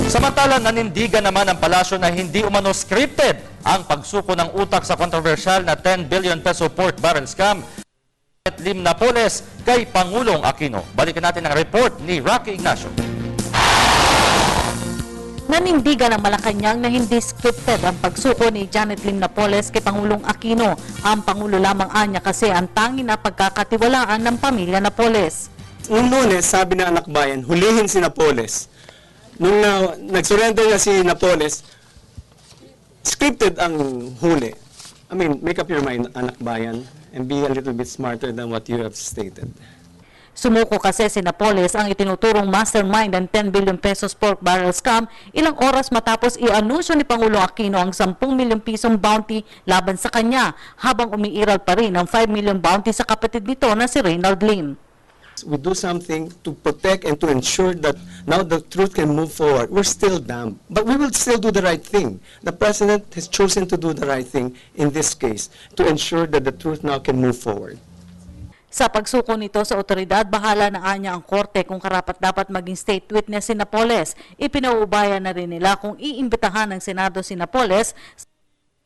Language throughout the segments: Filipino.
Samantala, nanindigan naman ang palasyo na hindi umano scripted ang pagsuko ng utak sa kontrobersyal na 10 billion peso pork barrel scam at Lim Napoles kay Pangulong Aquino. Balikan natin ang report ni Rocky Ignacio. Nanindigan ng Malacanang na hindi scripted ang pagsuko ni Janet Lim Napoles kay Pangulong Aquino. Ang Pangulo lamang anya kasi ang tanging na pagkakatiwalaan ng pamilya Napoles. Noong Lunes, sabi ng anak bayan, hulihin si Napoles. Nung nag-surrender na si Napoles, scripted ang huli. I mean, make up your mind, anak bayan, and be a little bit smarter than what you have stated. Sumuko kasi si Napoles ang itinuturong mastermind ng 10 billion pesos pork barrel scam ilang oras matapos i-anunsyo ni Pangulong Aquino ang 10 million pisong bounty laban sa kanya habang umiiral pa rin ang 5 million bounty sa kapatid nito na si Reynald Lim. We do something to protect and to ensure that now the truth can move forward. We're still damned, but we will still do the right thing. The President has chosen to do the right thing in this case to ensure that the truth now can move forward. Sa pagsuko nito sa otoridad, bahala na anya ang korte kung karapat-dapat maging state witness si Napoles. Ipinauubaya na rin nila kung iimbitahan ng Senado si Napoles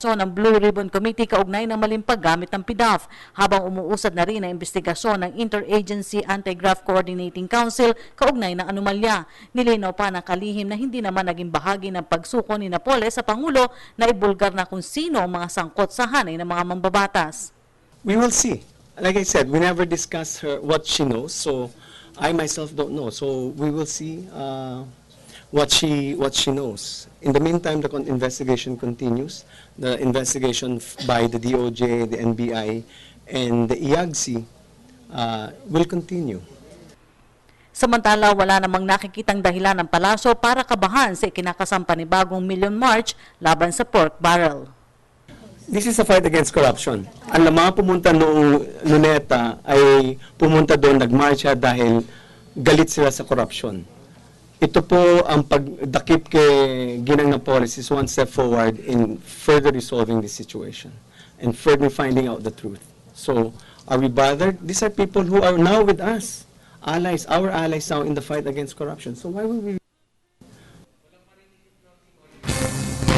ng Blue Ribbon Committee kaugnay ng maling paggamit ng PDAF habang umuusad na rin ang investigasyon ng Interagency Anti-Graft Coordinating Council kaugnay ng anomalya. Nilinaw pa ng kalihim na hindi naman naging bahagi ng pagsuko ni Napoles sa Pangulo na ibulgar na kung sino ang mga sangkot sa hanay ng mga mambabatas. We will see. Like I said, we never discussed what she knows, so I myself don't know. So we will see what she knows. In the meantime, the investigation continues. The investigation by the DOJ, the NBI, and the IAGC will continue. Samantala, wala namang nakikitang dahilan ng palasyo para kabahan sa ikinakasampa ni bagong Million March laban sa pork barrel. This is a fight against corruption. Ang mga pumunta noong Luneta ay pumunta doon, nagmarcha dahil galit sila sa corruption. Ito po ang pagdakip kay Ginang Napoles is one step forward in further resolving this situation and further finding out the truth. So, are we bothered? These are people who are now with us, allies, our allies now in the fight against corruption. So why would we